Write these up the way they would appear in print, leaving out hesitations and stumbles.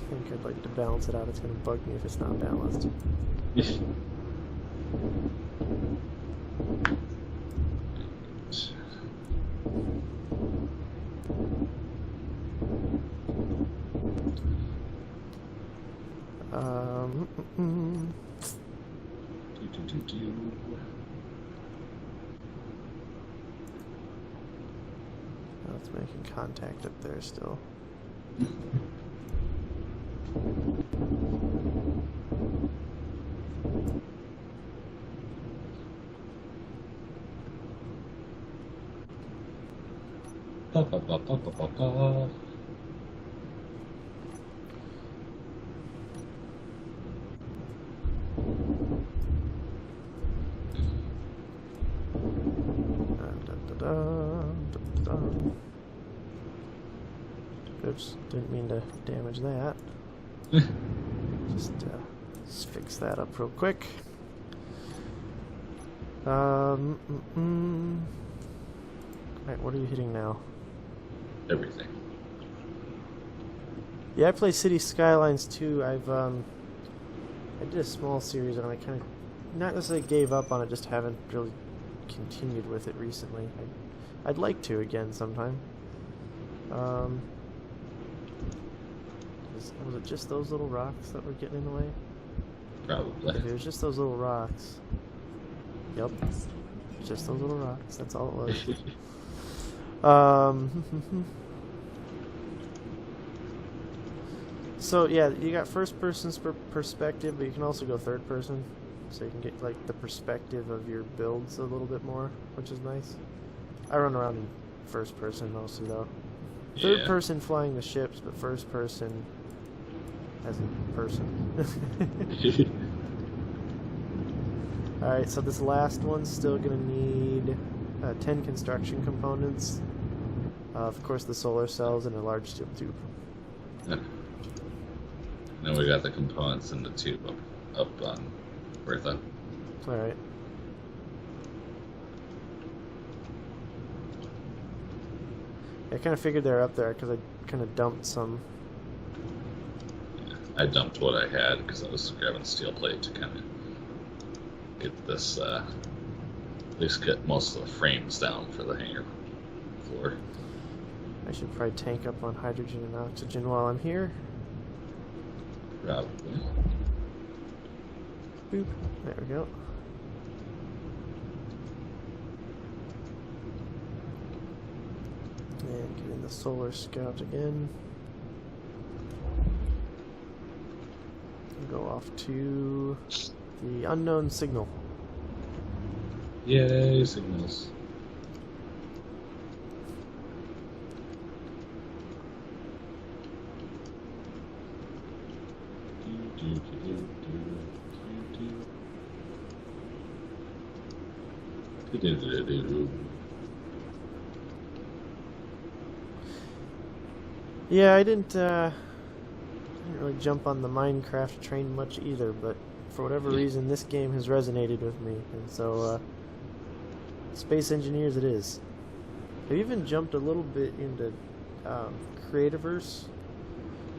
think I'd like to balance it out. It's going to bug me if it's not balanced. Oh, it's making contact up there still. Oops, didn't mean to damage that. Just fix that up real quick. Alright, what are you hitting now? Everything. Yeah, I play City Skylines too. I did a small series and I kind of not necessarily gave up on it, just haven't really continued with it recently. I'd like to again sometime. Was it just those little rocks that were getting in the way? Probably. If it was just those little rocks. Yep. Just those little rocks. That's all it was. So yeah, you got first person's perspective, but you can also go third person. So you can get like the perspective of your builds a little bit more, which is nice. I run around in first person mostly though. Third person flying the ships, but first person as a person. Alright, so this last one's still going to need 10 construction components. Of course, the solar cells and a large steel tube. Yeah. Then we got the components in the tube up on Bertha. Alright. I kind of figured they were up there because I kind of dumped some. Yeah, I dumped what I had because I was grabbing steel plate to kind of get this, at least get most of the frames down for the hangar floor. I should probably tank up on hydrogen and oxygen while I'm here. Probably. Boop. There we go. And get in the solar scout again. And go off to the unknown signal. Yay, signals. Yeah, I didn't really jump on the Minecraft train much either, but for whatever reason, this game has resonated with me, and so Space Engineers it is. I've even jumped a little bit into Creativerse,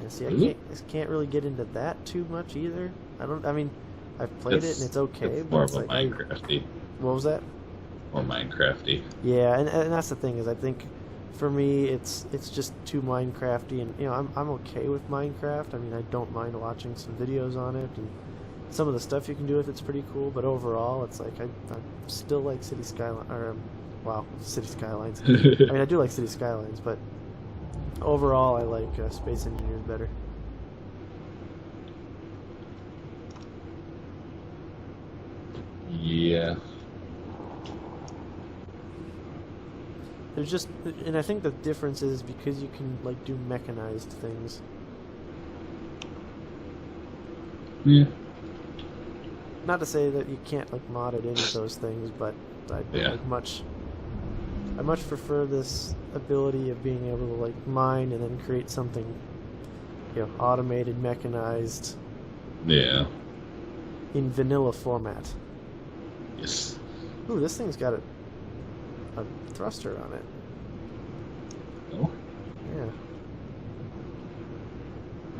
and see, I can't really get into that too much either. I mean, I've played it and it's okay, it's but more it's of a like Minecrafty. What was that? More Minecrafty. Yeah, and that's the thing is I think for me it's just too Minecrafty, and you know I'm okay with Minecraft. I mean I don't mind watching some videos on it, and some of the stuff you can do with it's pretty cool. But overall, it's like I still like City Skylines, or wow, City Skylines. I mean I do like City Skylines, but overall I like Space Engineers better. Yeah. There's just, and I think the difference is because you can like do mechanized things. Yeah. Not to say that you can't like mod it into those things, but I much prefer this ability of being able to like mine and then create something, you know, automated, mechanized. Yeah. In vanilla format. Yes. Ooh, this thing's got a thruster on it. Oh. Yeah.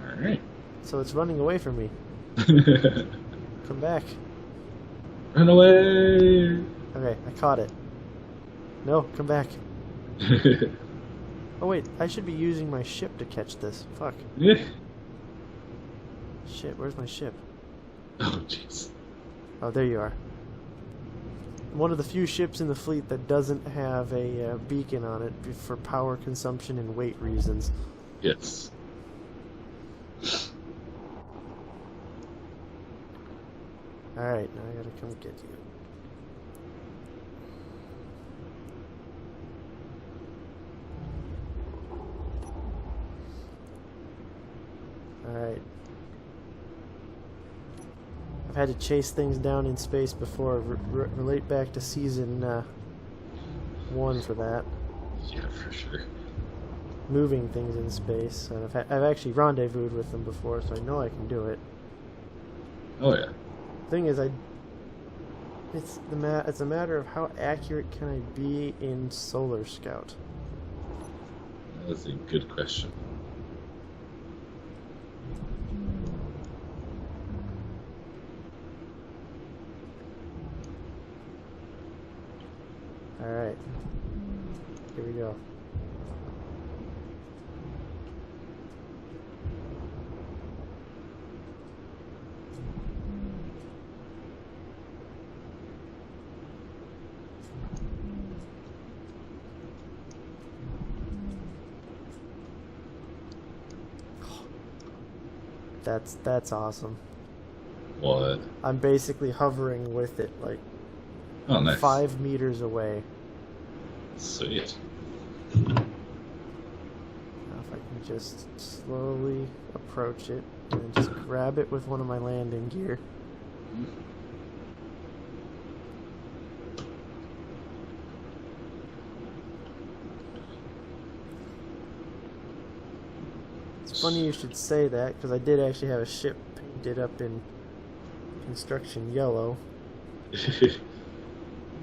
All right. So it's running away from me. Come back. Run away! Okay, I caught it. No, come back. Oh wait, I should be using my ship to catch this. Fuck. Shit, where's my ship? Oh, jeez. Oh, there you are. One of the few ships in the fleet that doesn't have a beacon on it for power consumption and weight reasons. Yes. Alright, now I gotta come get you. Alright. I've had to chase things down in space before. Relate back to season 1 for that. Yeah, for sure. Moving things in space. And I've actually rendezvoused with them before, so I know I can do it. Oh, yeah. Thing is, it's a matter of how accurate can I be in Solar Scout. That's a good question. Alright. Here we go. That's awesome. What? I'm basically hovering with it, like Oh, nice. 5 meters away. Sweet. Now if I can just slowly approach it and then just grab it with one of my landing gear. It's funny you should say that, because I did actually have a ship painted up in construction yellow.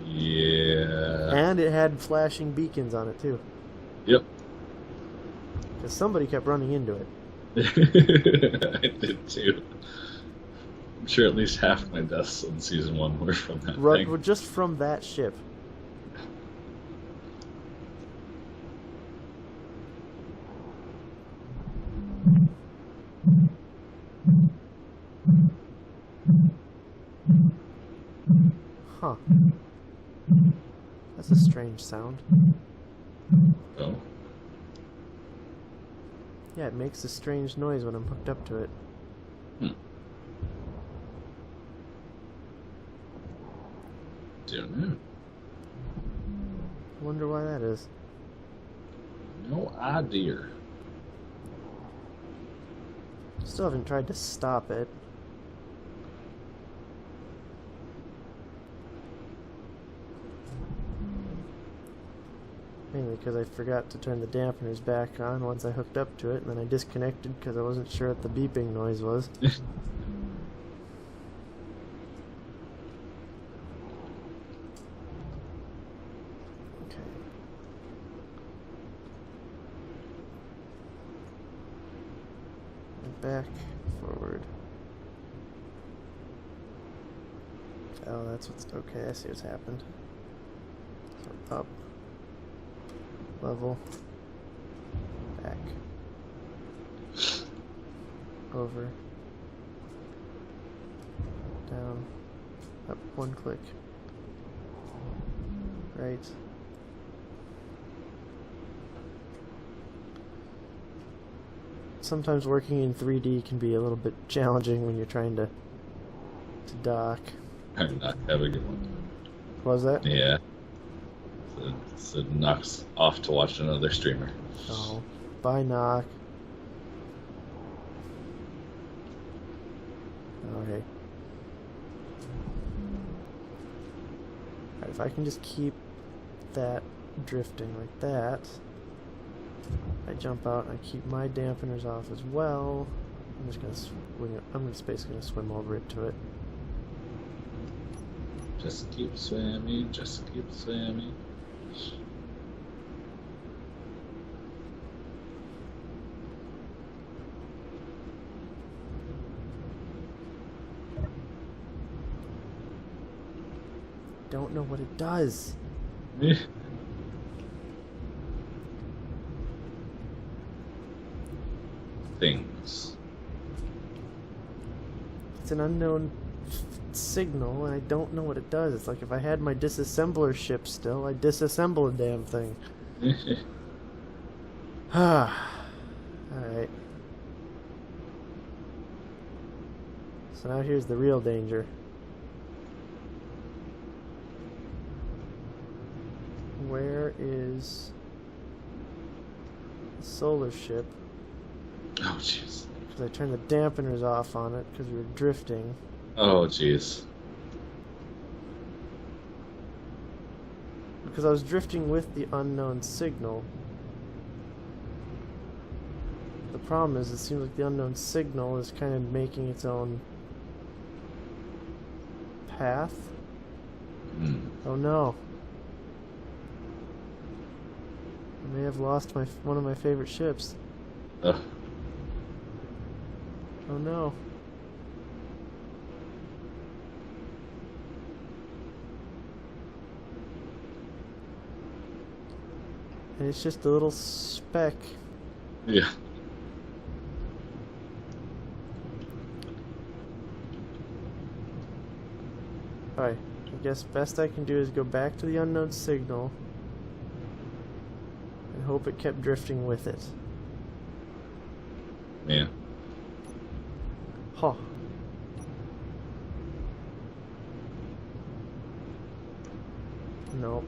Yeah. And it had flashing beacons on it too. Yep. Because somebody kept running into it. I did too. I'm sure at least half my deaths in season 1 were from that thing. Just from that ship. Huh. That's a strange sound. Oh. Yeah, it makes a strange noise when I'm hooked up to it. Don't know. I wonder why that is. No idea. Still haven't tried to stop it. Mainly because I forgot to turn the dampeners back on once I hooked up to it, and then I disconnected because I wasn't sure what the beeping noise was. Back, forward. Oh, that's what's okay. I see what's happened. So up, level, back, over, down, up, one click, right. Sometimes working in 3D can be a little bit challenging when you're trying to dock. I'm not having a one. Was that? Yeah. So it knocks off to watch another streamer. Oh, bye, knock. Okay. Alright, if I can just keep that drifting like that. I jump out and I keep my dampeners off as well. I'm just gonna swing it. I'm just basically gonna swim over it to it. Just keep swimming, just keep swimming. don't know what it does. Things. It's an unknown signal, and I don't know what it does. It's like if I had my disassembler ship still, I'd disassemble a damn thing. Alright. So now here's the real danger. Where is the solar ship? Oh, jeez. Because I turned the dampeners off on it because we were drifting. Oh, jeez. Because I was drifting with the unknown signal. The problem is, it seems like the unknown signal is kind of making its own path. Oh no. I may have lost one of my favorite ships. Ugh. Oh no. And it's just a little speck. Yeah. Alright, I guess best I can do is go back to the unknown signal and hope it kept drifting with it. Yeah. Huh. Nope.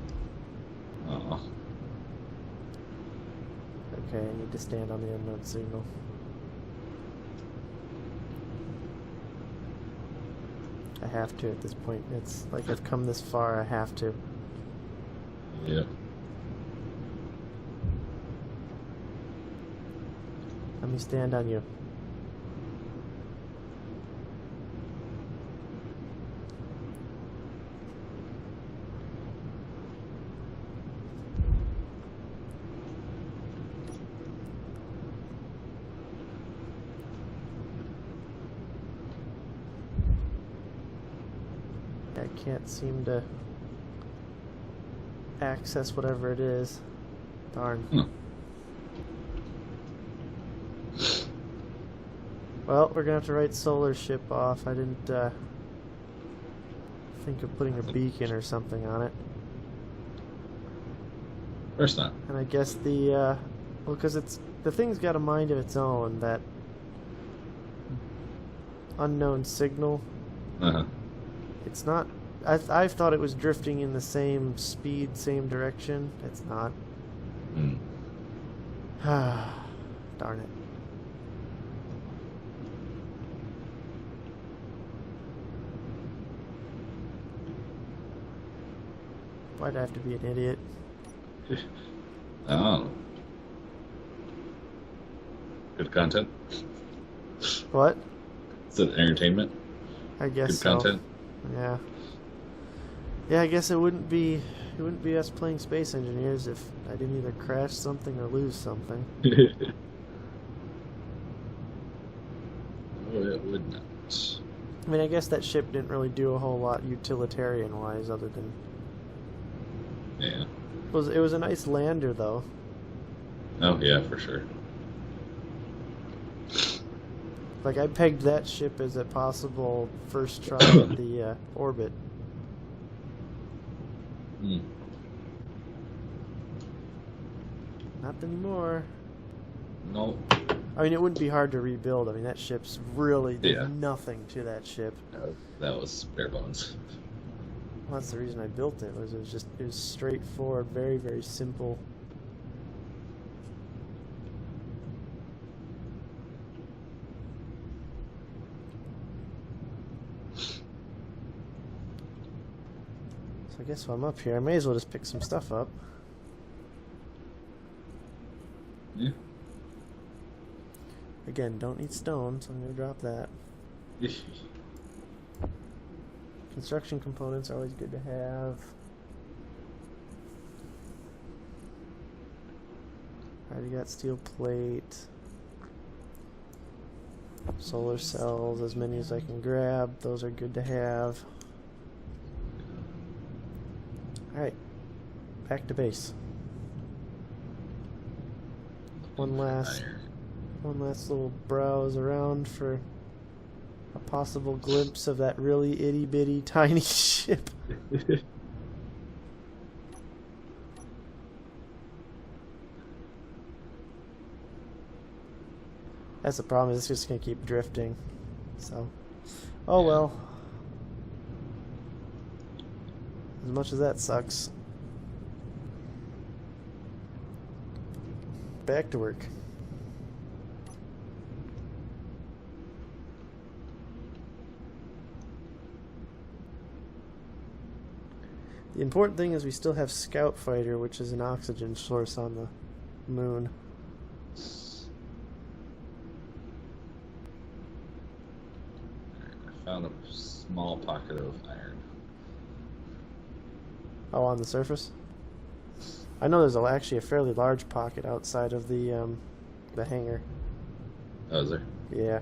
Oh. Okay, I need to stand on the unknown signal. I have to at this point. It's like I've come this far, I have to. Yep. Let me stand on you. I can't seem to access whatever it is. Darn. Well, we're gonna have to write solar ship off. I didn't think of putting a beacon or something on it. Of course not. And I guess the well, because the thing's got a mind of its own. That unknown signal. Uh-huh. It's not. I've thought it was drifting in the same speed, same direction. It's not. Darn it. Why'd I have to be an idiot? Oh. Good content? What? Is it entertainment? I guess Good so. content? Yeah. Yeah, I guess it wouldn't be us playing Space Engineers if I didn't either crash something or lose something. Oh, it would not. I mean, I guess that ship didn't really do a whole lot utilitarian-wise other than... Yeah. It was a nice lander, though. Oh, yeah, for sure. Like, I pegged that ship as a possible first try at the orbit. Not anymore. No. I mean, it wouldn't be hard to rebuild. I mean, that ship's really... There's Yeah. nothing to that ship. That was bare bones. Well, that's the reason I built it. It was straightforward, very, very simple. So I guess while I'm up here, I may as well just pick some stuff up. Yeah. Again, don't need stone, so I'm going to drop that. Construction components are always good to have. Already got steel plate. Solar cells, as many as I can grab. Those are good to have. Alright, back to base. One last little browse around for a possible glimpse of that really itty bitty tiny ship. That's the problem, is it's just gonna keep drifting. So, oh well. As much as that sucks. Back to work. The important thing is we still have Scout Fighter, which is an oxygen source on the moon. I found a small pocket of iron. Oh, on the surface? I know there's actually a fairly large pocket outside of the hangar. Oh, is there? Yeah.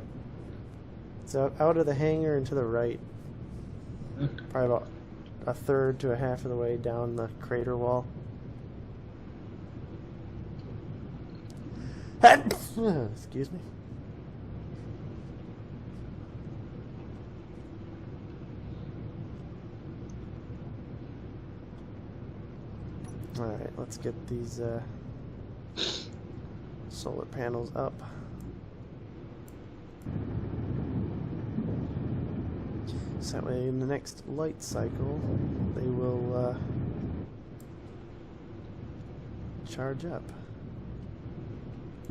It's out of the hangar and to the right. Okay. Probably about a third to a half of the way down the crater wall. Excuse me. Alright, let's get these solar panels up. So that way in the next light cycle they will charge up.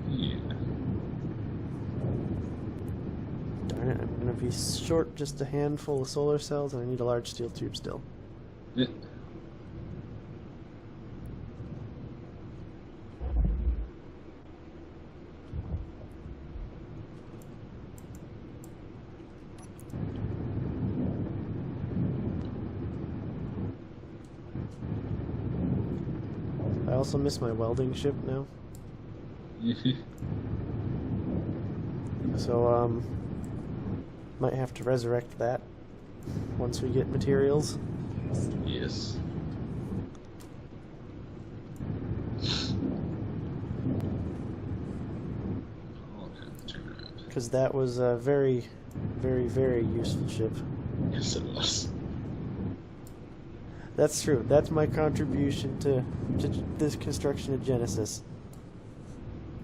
Yeah. Darn it, I'm going to be short just a handful of solar cells and I need a large steel tube still. Yeah. I also miss my welding ship now. So, might have to resurrect that once we get materials. Yes. Because that was a very, very, very useful ship. Yes, it was. That's true. That's my contribution to this construction of Genesis.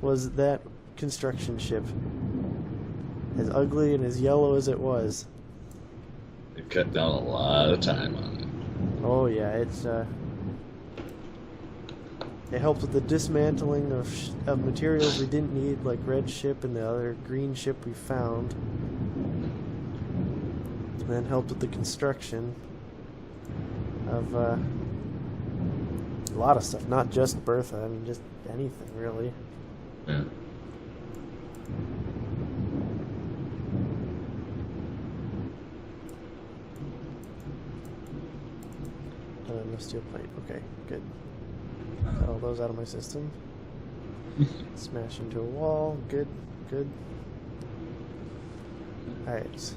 Was that construction ship. As ugly and as yellow as it was. It cut down a lot of time on it. Oh yeah, it's it helped with the dismantling of materials we didn't need, like red ship and the other green ship we found. And then helped with the construction of a lot of stuff, not just Bertha, I mean just anything really. Yeah. No steel plate. Okay, good. Got all those out of my system. Smash into a wall. Good, good. Alright.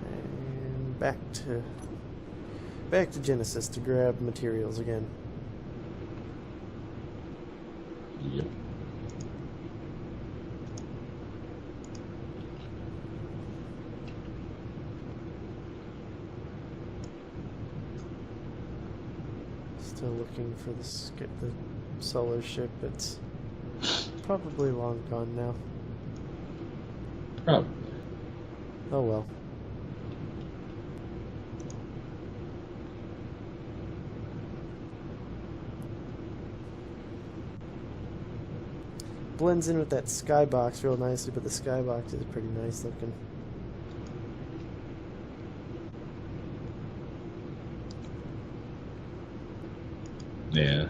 And back to Genesis to grab materials again. Yep. Still looking for the solar ship. It's probably long gone now. Probably. Oh well. Blends in with that skybox real nicely, but the skybox is pretty nice looking. Yeah.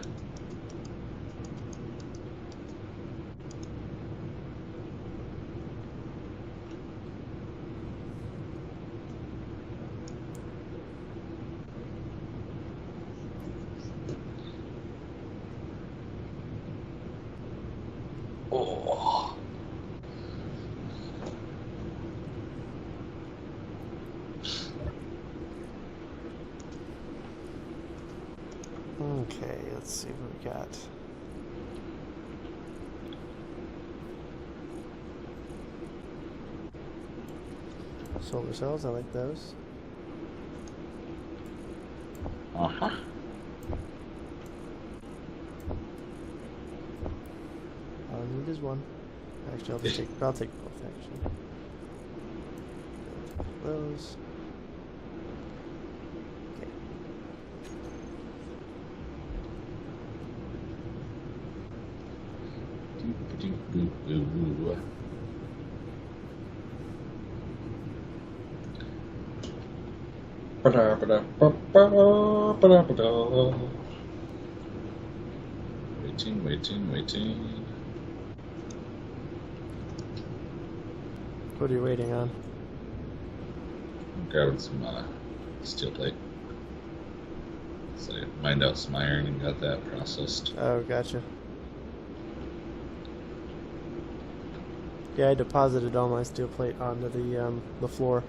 Oh. Let's see what we got. Solar cells, I like those. Uh-huh. All I need is one. Actually, I'll take both, actually. Those. Okay. Doo-doo-doo-doo. Waiting. What are you waiting on? Grabbing some steel plate. So I mined out some iron and got that processed. Oh, gotcha. Yeah, I deposited all my steel plate onto the floor.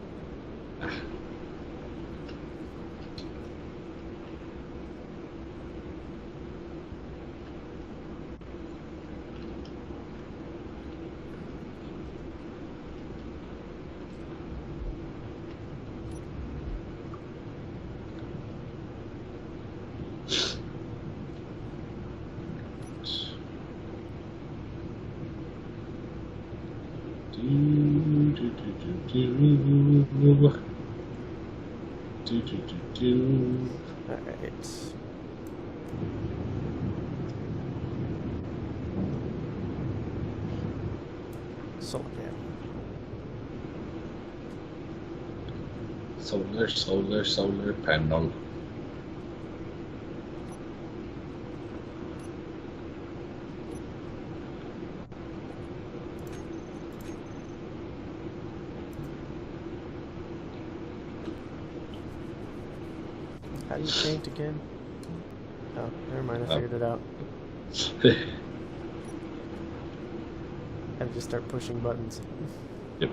Alright. Solar panel. Solar panel. How do you paint again? Oh, never mind, I figured it out. I have to start pushing buttons. Yep.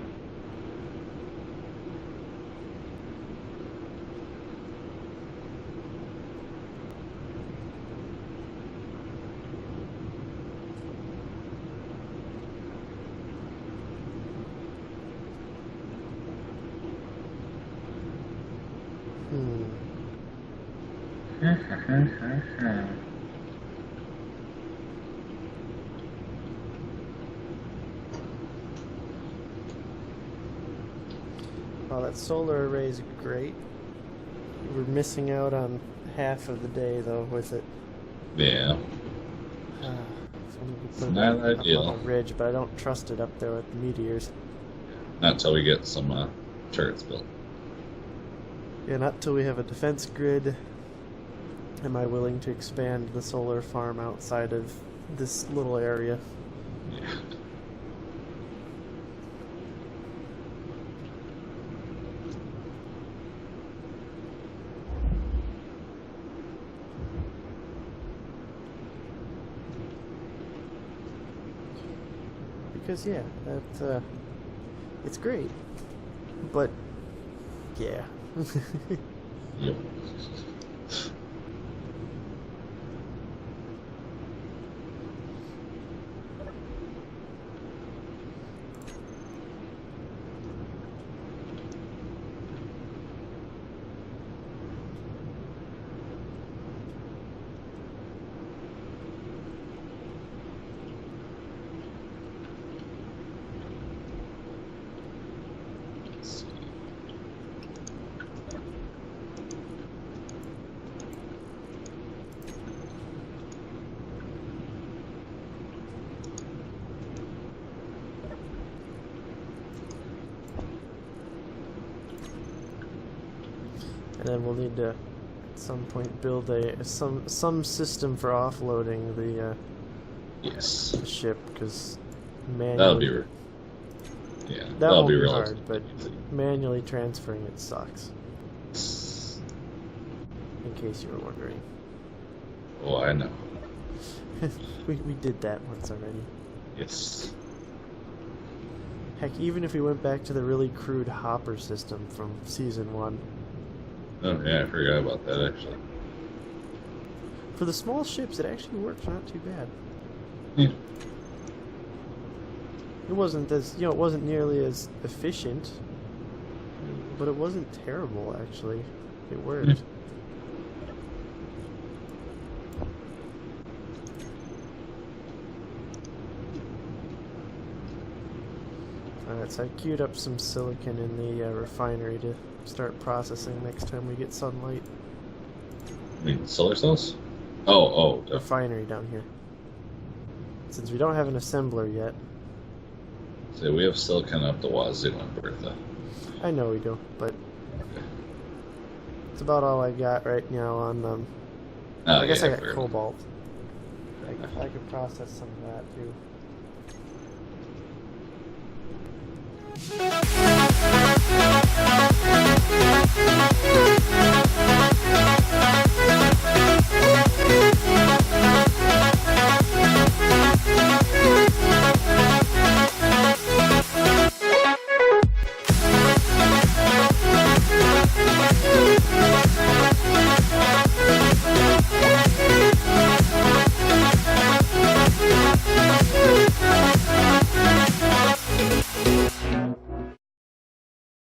Well, that solar array is great. We're missing out on half of the day, though, with it. Yeah. So It's not up ideal. on a ridge, but I don't trust it up there with the meteors. Not until we get some turrets built. Yeah, not till we have a defense grid. Am I willing to expand the solar farm outside of this little area? Yeah. Because yeah, that it's great, but yeah. Yep. Let's see. And then we'll need to, at some point, build some system for offloading the Yes. ship, because That'll be manually that that will won't be be real hard, but manually transferring it sucks. In case you were wondering, Oh, I know. we did that once already. Yes. Heck, even if we went back to the really crude hopper system from season 1, Oh yeah, I forgot about that actually. For the small ships, it actually works not too bad. Yeah. It wasn't as, it wasn't nearly as efficient, but it wasn't terrible, actually. It worked. Alright, so I queued up some silicon in the refinery to start processing next time we get sunlight. I mean, solar cells? Oh. Refinery down here. Since we don't have an assembler yet. So we have silicon up the wazoo in Bertha. I know we do, but it's about all I got right now on I guess I got cobalt. I could process some of that too.